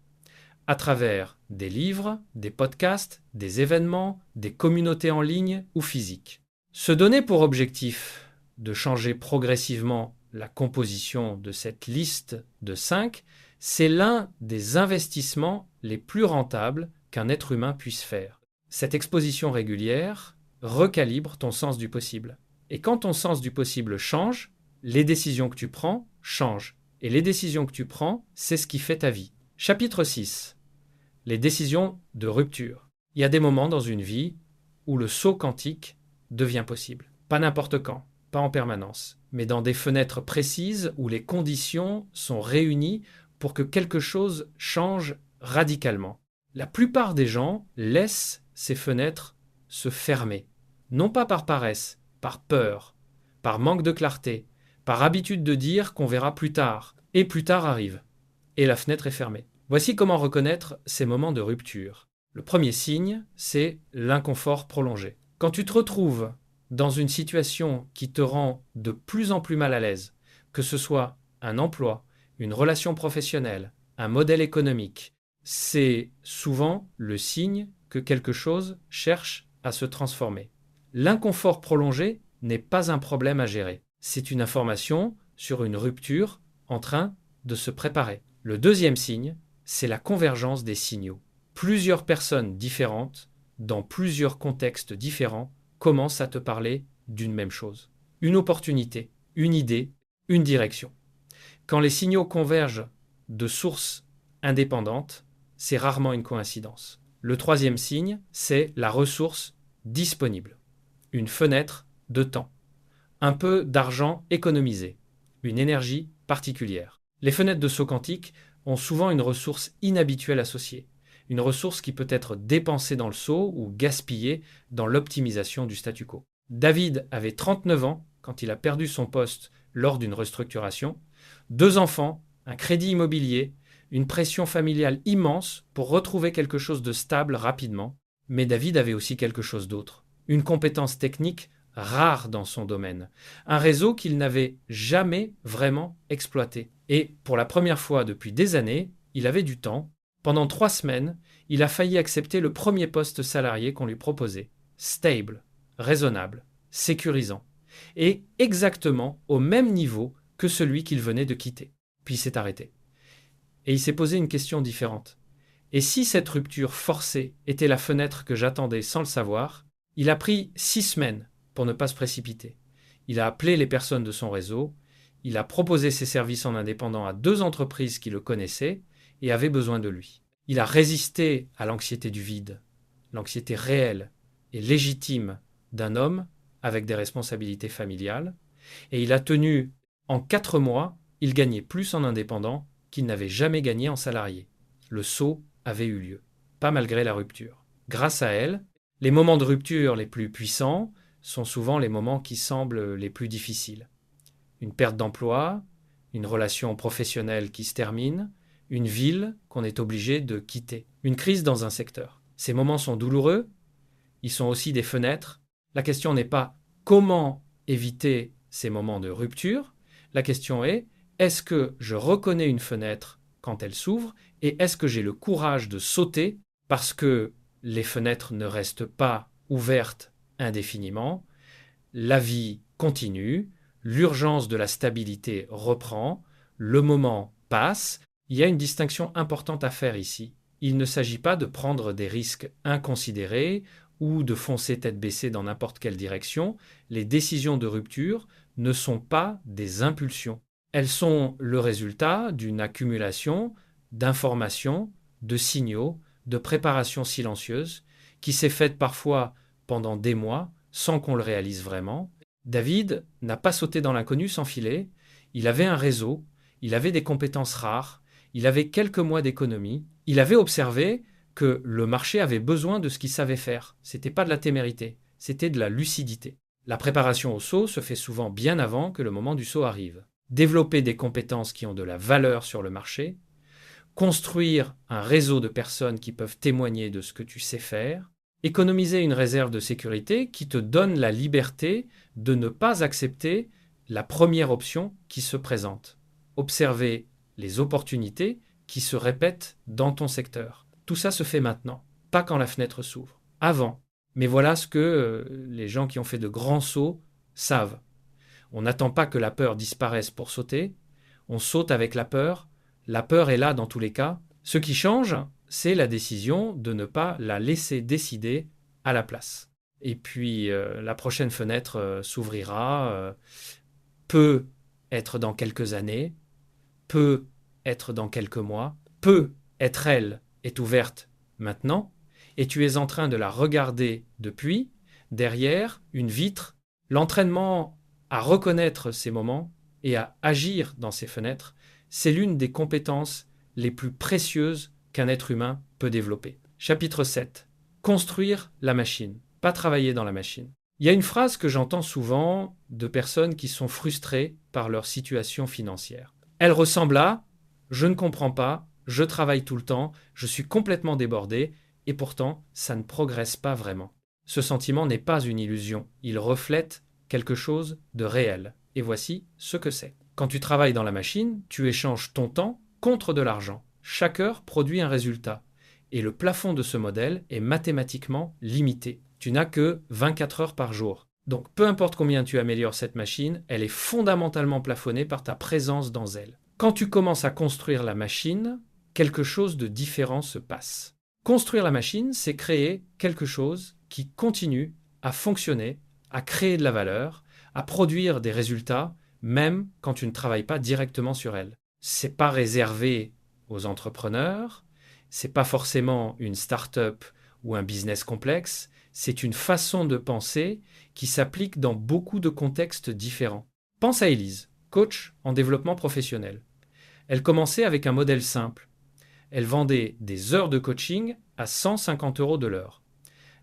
à travers des livres, des podcasts, des événements, des communautés en ligne ou physiques. Se donner pour objectif de changer progressivement la composition de cette liste de 5, c'est l'un des investissements les plus rentables qu'un être humain puisse faire. Cette exposition régulière recalibre ton sens du possible. Et quand ton sens du possible change, les décisions que tu prends changent. Et les décisions que tu prends, c'est ce qui fait ta vie. Chapitre 6. Les décisions de rupture. Il y a des moments dans une vie où le saut quantique devient possible. Pas n'importe quand, pas en permanence, mais dans des fenêtres précises où les conditions sont réunies pour que quelque chose change radicalement. La plupart des gens laissent ces fenêtres se fermer. Non pas par paresse, par peur, par manque de clarté, par habitude de dire qu'on verra plus tard. Et plus tard arrive. Et la fenêtre est fermée. Voici comment reconnaître ces moments de rupture. Le premier signe, c'est l'inconfort prolongé. Quand tu te retrouves dans une situation qui te rend de plus en plus mal à l'aise, que ce soit un emploi, une relation professionnelle, un modèle économique, c'est souvent le signe que quelque chose cherche à se transformer. L'inconfort prolongé n'est pas un problème à gérer. C'est une information sur une rupture en train de se préparer. Le deuxième signe, c'est la convergence des signaux. Plusieurs personnes différentes, dans plusieurs contextes différents, commencent à te parler d'une même chose. Une opportunité, une idée, une direction. Quand les signaux convergent de sources indépendantes, c'est rarement une coïncidence. Le troisième signe, c'est la ressource disponible. Une fenêtre de temps. Un peu d'argent économisé. Une énergie particulière. Les fenêtres de saut quantique ont souvent une ressource inhabituelle associée. Une ressource qui peut être dépensée dans le saut ou gaspillée dans l'optimisation du statu quo. David avait 39 ans quand il a perdu son poste lors d'une restructuration. 2 enfants, un crédit immobilier, une pression familiale immense pour retrouver quelque chose de stable rapidement. Mais David avait aussi quelque chose d'autre. Une compétence technique rare dans son domaine. Un réseau qu'il n'avait jamais vraiment exploité. Et pour la première fois depuis des années, il avait du temps. Pendant 3 semaines, il a failli accepter le premier poste salarié qu'on lui proposait. Stable, raisonnable, sécurisant. Et exactement au même niveau que celui qu'il venait de quitter. Puis il s'est arrêté. Et il s'est posé une question différente. Et si cette rupture forcée était la fenêtre que j'attendais sans le savoir, il a pris 6 semaines pour ne pas se précipiter. Il a appelé les personnes de son réseau, il a proposé ses services en indépendant à 2 entreprises qui le connaissaient et avaient besoin de lui. Il a résisté à l'anxiété du vide, l'anxiété réelle et légitime d'un homme avec des responsabilités familiales, et il a tenu, en 4 mois, il gagnait plus en indépendant qu'il n'avait jamais gagné en salarié. Le saut avait eu lieu, pas malgré la rupture. Grâce à elle, les moments de rupture les plus puissants sont souvent les moments qui semblent les plus difficiles. Une perte d'emploi, une relation professionnelle qui se termine, une ville qu'on est obligé de quitter, une crise dans un secteur. Ces moments sont douloureux, ils sont aussi des fenêtres. La question n'est pas comment éviter ces moments de rupture, la question est est-ce que je reconnais une fenêtre quand elle s'ouvre et est-ce que j'ai le courage de sauter parce que les fenêtres ne restent pas ouvertes indéfiniment, la vie continue, l'urgence de la stabilité reprend, le moment passe. Il y a une distinction importante à faire ici. Il ne s'agit pas de prendre des risques inconsidérés ou de foncer tête baissée dans n'importe quelle direction. Les décisions de rupture ne sont pas des impulsions. Elles sont le résultat d'une accumulation d'informations, de signaux, de préparation silencieuse qui s'est faite parfois pendant des mois sans qu'on le réalise vraiment. David n'a pas sauté dans l'inconnu sans filet. Il avait un réseau, il avait des compétences rares, il avait quelques mois d'économie. Il avait observé que le marché avait besoin de ce qu'il savait faire. C'était pas de la témérité, c'était de la lucidité. La préparation au saut se fait souvent bien avant que le moment du saut arrive. Développer des compétences qui ont de la valeur sur le marché, construire un réseau de personnes qui peuvent témoigner de ce que tu sais faire, économiser une réserve de sécurité qui te donne la liberté de ne pas accepter la première option qui se présente. Observer les opportunités qui se répètent dans ton secteur. Tout ça se fait maintenant, pas quand la fenêtre s'ouvre, avant. Mais voilà ce que les gens qui ont fait de grands sauts savent. On n'attend pas que la peur disparaisse pour sauter, on saute avec la peur est là dans tous les cas. Ce qui change, c'est la décision de ne pas la laisser décider à la place. Et puis la prochaine fenêtre s'ouvrira, peut être dans quelques années, peut être dans quelques mois, peut être elle est ouverte maintenant, et tu es en train de la regarder depuis, derrière une vitre. L'entraînement à reconnaître ces moments et à agir dans ces fenêtres, c'est l'une des compétences les plus précieuses qu'un être humain peut développer. Chapitre 7. Construire la machine, pas travailler dans la machine. Il y a une phrase que j'entends souvent de personnes qui sont frustrées par leur situation financière. Elle ressemble à « je ne comprends pas, je travaille tout le temps, je suis complètement débordé et pourtant ça ne progresse pas vraiment ». Ce sentiment n'est pas une illusion, il reflète quelque chose de réel. Et voici ce que c'est. Quand tu travailles dans la machine, tu échanges ton temps contre de l'argent. Chaque heure produit un résultat. Et le plafond de ce modèle est mathématiquement limité. Tu n'as que 24 heures par jour. Donc peu importe combien tu améliores cette machine, elle est fondamentalement plafonnée par ta présence dans elle. Quand tu commences à construire la machine, quelque chose de différent se passe. Construire la machine, c'est créer quelque chose qui continue à fonctionner, à créer de la valeur, à produire des résultats, même quand tu ne travailles pas directement sur elle. C'est pas réservé aux entrepreneurs, c'est pas forcément une start-up ou un business complexe, c'est une façon de penser qui s'applique dans beaucoup de contextes différents. Pense à Élise, coach en développement professionnel. Elle commençait avec un modèle simple. Elle vendait des heures de coaching à 150 € de l'heure.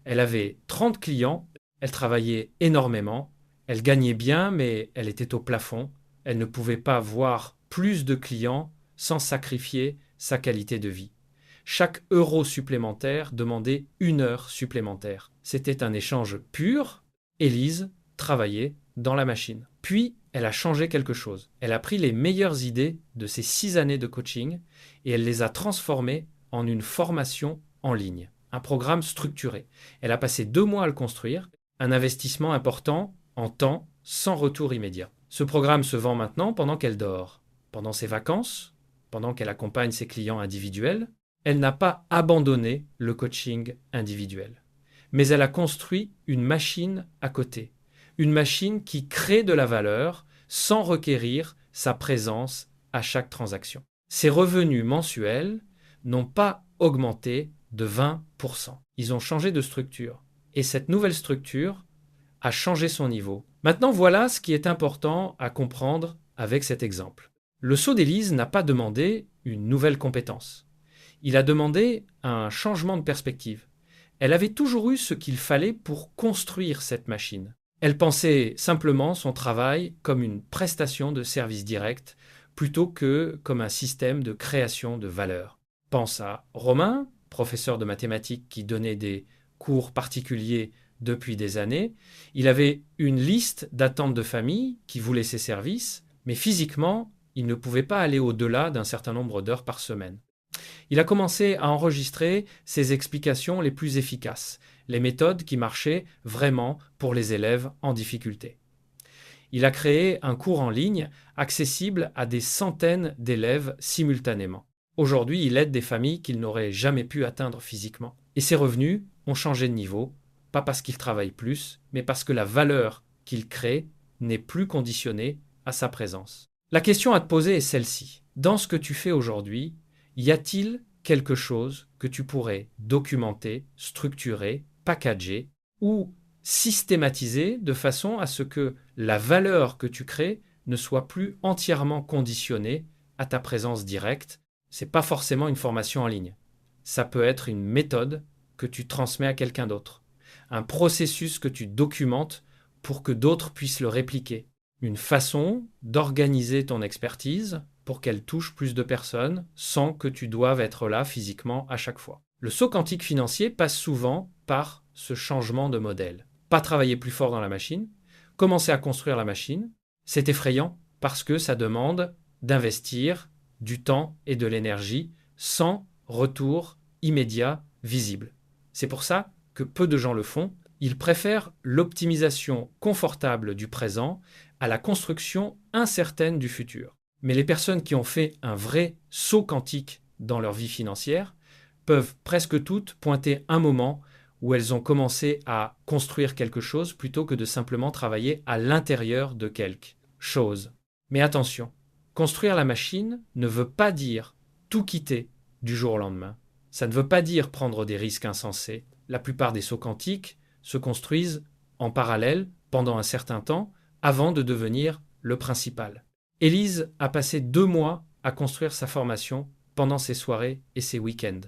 Elle avait 30 clients, elle travaillait énormément, elle gagnait bien, mais elle était au plafond. Elle ne pouvait pas voir plus de clients sans sacrifier sa qualité de vie. Chaque euro supplémentaire demandait 1 heure supplémentaire. C'était un échange pur. Élise travaillait dans la machine. Puis, elle a changé quelque chose. Elle a pris les meilleures idées de ses 6 années de coaching et elle les a transformées en une formation en ligne, un programme structuré. Elle a passé 2 mois à le construire, un investissement important en temps, sans retour immédiat. Ce programme se vend maintenant pendant qu'elle dort, pendant ses vacances, pendant qu'elle accompagne ses clients individuels. Elle n'a pas abandonné le coaching individuel, mais elle a construit une machine à côté, une machine qui crée de la valeur sans requérir sa présence à chaque transaction. Ses revenus mensuels n'ont pas augmenté de 20%. Ils ont changé de structure. Et cette nouvelle structure a changé son niveau. Maintenant, voilà ce qui est important à comprendre avec cet exemple. Le saut d'Élise n'a pas demandé une nouvelle compétence. Il a demandé un changement de perspective. Elle avait toujours eu ce qu'il fallait pour construire cette machine. Elle pensait simplement son travail comme une prestation de service direct plutôt que comme un système de création de valeur. Pense à Romain, professeur de mathématiques qui donnait des cours particuliers depuis des années. Il avait une liste d'attentes de famille qui voulait ses services, mais physiquement, il ne pouvait pas aller au-delà d'un certain nombre d'heures par semaine. Il a commencé à enregistrer ses explications les plus efficaces, les méthodes qui marchaient vraiment pour les élèves en difficulté. Il a créé un cours en ligne accessible à des centaines d'élèves simultanément. Aujourd'hui, il aide des familles qu'il n'aurait jamais pu atteindre physiquement. Et ses revenus ont changé de niveau, pas parce qu'il travaille plus, mais parce que la valeur qu'il crée n'est plus conditionnée à sa présence. La question à te poser est celle-ci. Dans ce que tu fais aujourd'hui, y a-t-il quelque chose que tu pourrais documenter, structurer, packager ou systématiser de façon à ce que la valeur que tu crées ne soit plus entièrement conditionnée à ta présence directe? C'est pas forcément une formation en ligne. ça peut être une méthode que tu transmets à quelqu'un d'autre, un processus que tu documentes pour que d'autres puissent le répliquer, une façon d'organiser ton expertise pour qu'elle touche plus de personnes sans que tu doives être là physiquement à chaque fois. Le saut quantique financier passe souvent par ce changement de modèle. Pas travailler plus fort dans la machine, commencer à construire la machine, c'est effrayant parce que ça demande d'investir du temps et de l'énergie sans retour immédiat visible. C'est pour ça que peu de gens le font. Ils préfèrent l'optimisation confortable du présent à la construction incertaine du futur. Mais les personnes qui ont fait un vrai saut quantique dans leur vie financière peuvent presque toutes pointer un moment où elles ont commencé à construire quelque chose plutôt que de simplement travailler à l'intérieur de quelque chose. Mais attention, construire la machine ne veut pas dire tout quitter du jour au lendemain. Ça ne veut pas dire prendre des risques insensés. La plupart des sauts quantiques se construisent en parallèle pendant un certain temps avant de devenir le principal. Élise a passé 2 mois à construire sa formation pendant ses soirées et ses week-ends,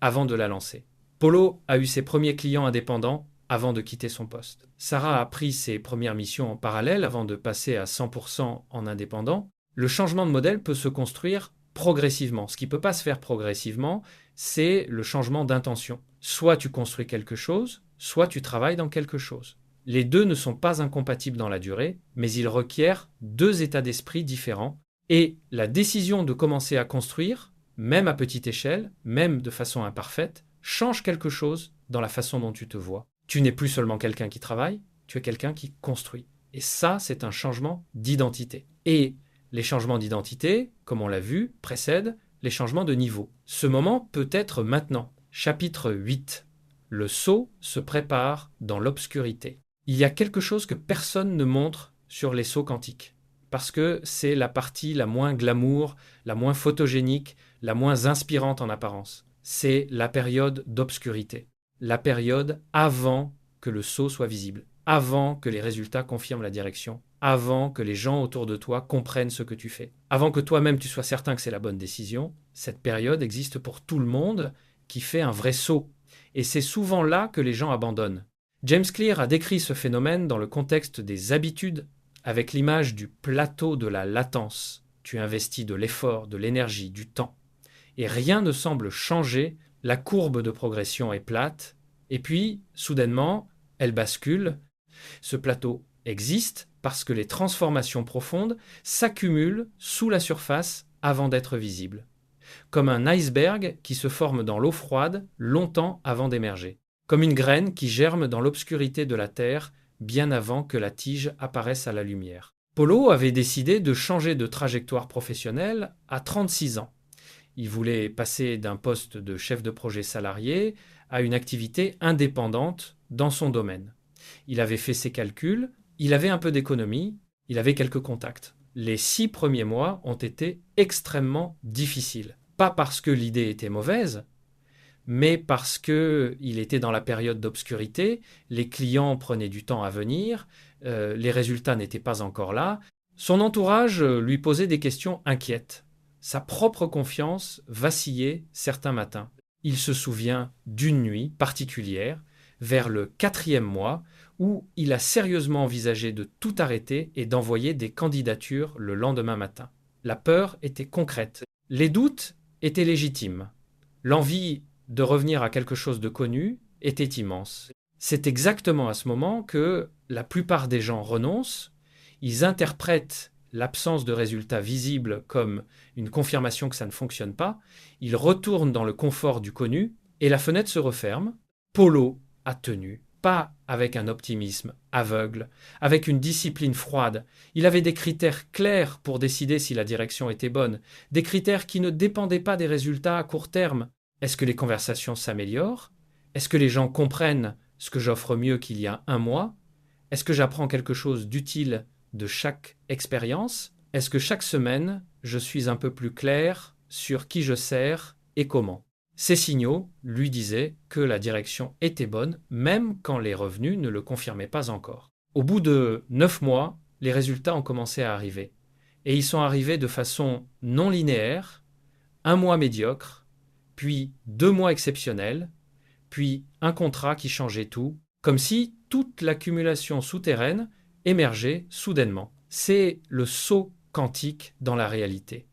avant de la lancer. Polo a eu ses premiers clients indépendants avant de quitter son poste. Sarah a pris ses premières missions en parallèle avant de passer à 100% en indépendant. Le changement de modèle peut se construire progressivement. Ce qui ne peut pas se faire progressivement, c'est le changement d'intention. Soit tu construis quelque chose, soit tu travailles dans quelque chose. Les deux ne sont pas incompatibles dans la durée, mais ils requièrent 2 états d'esprit différents. Et la décision de commencer à construire, même à petite échelle, même de façon imparfaite, change quelque chose dans la façon dont tu te vois. Tu n'es plus seulement quelqu'un qui travaille, tu es quelqu'un qui construit. Et ça, c'est un changement d'identité. Et les changements d'identité, comme on l'a vu, précèdent les changements de niveau. Ce moment peut être maintenant. Chapitre 8. Le saut se prépare dans l'obscurité. Il y a quelque chose que personne ne montre sur les sauts quantiques, parce que c'est la partie la moins glamour, la moins photogénique, la moins inspirante en apparence. C'est la période d'obscurité, la période avant que le saut soit visible, avant que les résultats confirment la direction, avant que les gens autour de toi comprennent ce que tu fais, avant que toi-même tu sois certain que c'est la bonne décision. Cette période existe pour tout le monde qui fait un vrai saut. Et c'est souvent là que les gens abandonnent. James Clear a décrit ce phénomène dans le contexte des habitudes avec l'image du plateau de la latence. Tu investis de l'effort, de l'énergie, du temps. Et rien ne semble changer, la courbe de progression est plate, et puis, soudainement, elle bascule. Ce plateau existe parce que les transformations profondes s'accumulent sous la surface avant d'être visibles, comme un iceberg qui se forme dans l'eau froide longtemps avant d'émerger, comme une graine qui germe dans l'obscurité de la terre bien avant que la tige apparaisse à la lumière. Polo avait décidé de changer de trajectoire professionnelle à 36 ans. Il voulait passer d'un poste de chef de projet salarié à une activité indépendante dans son domaine. Il avait fait ses calculs, il avait un peu d'économie, il avait quelques contacts. Les 6 premiers mois ont été extrêmement difficiles. Pas parce que l'idée était mauvaise, mais parce qu'il était dans la période d'obscurité, les clients prenaient du temps à venir, les résultats n'étaient pas encore là. Son entourage lui posait des questions inquiètes. Sa propre confiance vacillait certains matins. Il se souvient d'une nuit particulière, vers le 4e mois, où il a sérieusement envisagé de tout arrêter et d'envoyer des candidatures le lendemain matin. La peur était concrète. Les doutes étaient légitimes. L'envie de revenir à quelque chose de connu était immense. C'est exactement à ce moment que la plupart des gens renoncent. Ils interprètent l'absence de résultats visibles comme une confirmation que ça ne fonctionne pas. Ils retournent dans le confort du connu et la fenêtre se referme. Polo a tenu, pas avec un optimisme aveugle, avec une discipline froide. Il avait des critères clairs pour décider si la direction était bonne, des critères qui ne dépendaient pas des résultats à court terme. Est-ce que les conversations s'améliorent? Est-ce que les gens comprennent ce que j'offre mieux qu'il y a un mois? Est-ce que j'apprends quelque chose d'utile de chaque expérience? Est-ce que chaque semaine, je suis un peu plus clair sur qui je sers et comment? Ces signaux lui disaient que la direction était bonne, même quand les revenus ne le confirmaient pas encore. Au bout de 9 mois, les résultats ont commencé à arriver. Et ils sont arrivés de façon non linéaire, un mois médiocre, puis 2 mois exceptionnels, puis un contrat qui changeait tout, comme si toute l'accumulation souterraine émergeait soudainement. C'est le saut quantique dans la réalité.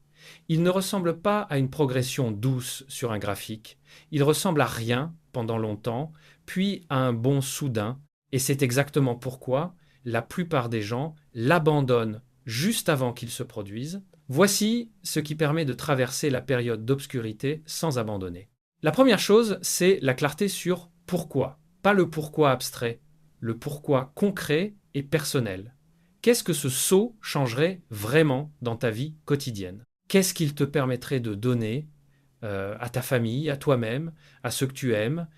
Il ne ressemble pas à une progression douce sur un graphique, il ressemble à rien pendant longtemps, puis à un bond soudain, et c'est exactement pourquoi la plupart des gens l'abandonnent juste avant qu'il se produise. Voici ce qui permet de traverser la période d'obscurité sans abandonner. La première chose, c'est la clarté sur pourquoi, pas le pourquoi abstrait, le pourquoi concret et personnel. Qu'est-ce que ce saut changerait vraiment dans ta vie quotidienne? Qu'est-ce qu'il te permettrait de donner à ta famille, à toi-même, à ceux que tu aimes?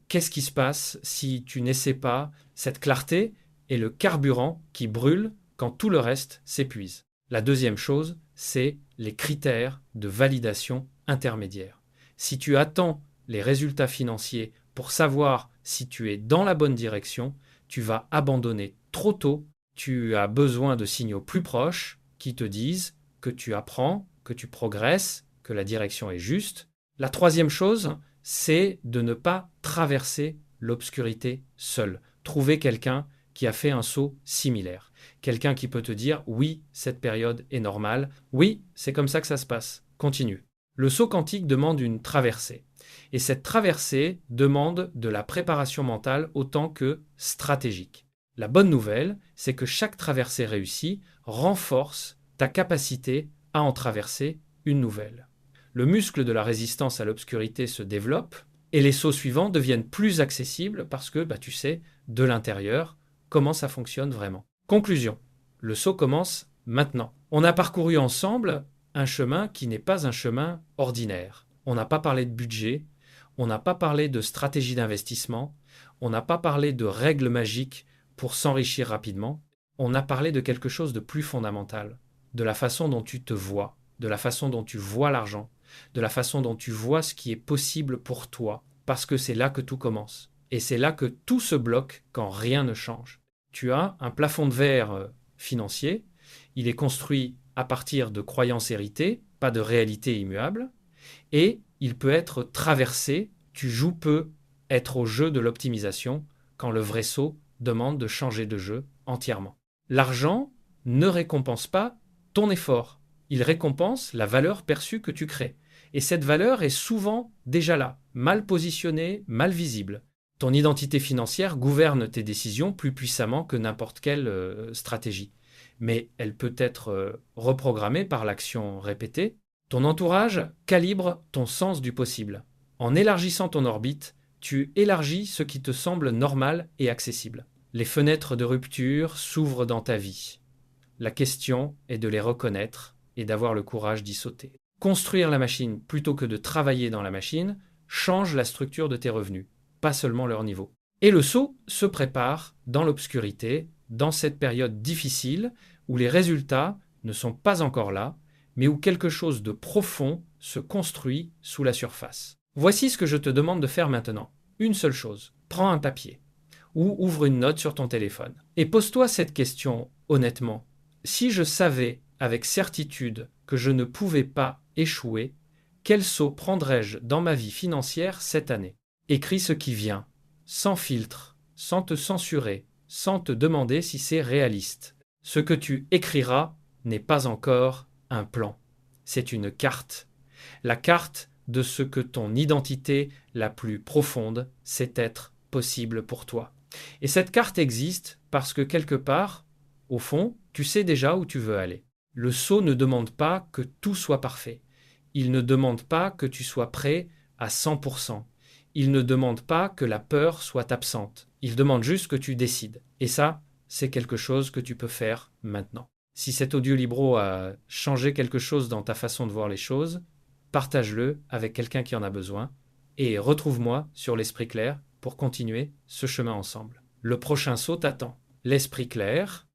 Qu'est-ce qui se passe si tu n'essaies pas? Cette clarté est le carburant qui brûle quand tout le reste s'épuise. La deuxième chose, c'est les critères de validation intermédiaire. Si tu attends les résultats financiers pour savoir si tu es dans la bonne direction, tu vas abandonner trop tôt. Tu as besoin de signaux plus proches qui te disent que tu apprends, que tu progresses, que la direction est juste. La troisième chose, c'est de ne pas traverser l'obscurité seul. Trouver quelqu'un qui a fait un saut similaire. Quelqu'un qui peut te dire « oui, cette période est normale, oui, c'est comme ça que ça se passe, continue ». Le saut quantique demande une traversée. Et cette traversée demande de la préparation mentale autant que stratégique. La bonne nouvelle, c'est que chaque traversée réussie renforce ta capacité à en traverser une nouvelle. Le muscle de la résistance à l'obscurité se développe et les sauts suivants deviennent plus accessibles parce que tu sais de l'intérieur comment ça fonctionne vraiment. Conclusion, le saut commence maintenant. On a parcouru ensemble un chemin qui n'est pas un chemin ordinaire. On n'a pas parlé de budget, on n'a pas parlé de stratégie d'investissement, on n'a pas parlé de règles magiques pour s'enrichir rapidement. On a parlé de quelque chose de plus fondamental, de la façon dont tu te vois, de la façon dont tu vois l'argent, de la façon dont tu vois ce qui est possible pour toi, parce que c'est là que tout commence. Et c'est là que tout se bloque quand rien ne change. Tu as un plafond de verre financier, il est construit à partir de croyances héritées, pas de réalité immuable, et il peut être traversé, peux être au jeu de l'optimisation quand le vrai saut demande de changer de jeu entièrement. L'argent ne récompense pas ton effort, il récompense la valeur perçue que tu crées. Et cette valeur est souvent déjà là, mal positionnée, mal visible. Ton identité financière gouverne tes décisions plus puissamment que n'importe quelle stratégie. Mais elle peut être reprogrammée par l'action répétée. Ton entourage calibre ton sens du possible. En élargissant ton orbite, tu élargis ce qui te semble normal et accessible. Les fenêtres de rupture s'ouvrent dans ta vie. La question est de les reconnaître et d'avoir le courage d'y sauter. Construire la machine plutôt que de travailler dans la machine change la structure de tes revenus, pas seulement leur niveau. Et le saut se prépare dans l'obscurité, dans cette période difficile où les résultats ne sont pas encore là, mais où quelque chose de profond se construit sous la surface. Voici ce que je te demande de faire maintenant. Une seule chose, prends un papier ou ouvre une note sur ton téléphone et pose-toi cette question honnêtement. Si je savais avec certitude que je ne pouvais pas échouer, quel saut prendrais-je dans ma vie financière cette année? Écris ce qui vient, sans filtre, sans te censurer, sans te demander si c'est réaliste. Ce que tu écriras n'est pas encore un plan, c'est une carte. La carte de ce que ton identité la plus profonde sait être possible pour toi. Et cette carte existe parce que quelque part, au fond, tu sais déjà où tu veux aller. Le saut ne demande pas que tout soit parfait. Il ne demande pas que tu sois prêt à 100%. Il ne demande pas que la peur soit absente. Il demande juste que tu décides. Et ça, c'est quelque chose que tu peux faire maintenant. Si cet audio libro a changé quelque chose dans ta façon de voir les choses, partage-le avec quelqu'un qui en a besoin et retrouve-moi sur l'Esprit Clair pour continuer ce chemin ensemble. Le prochain saut t'attend. L'Esprit Clair,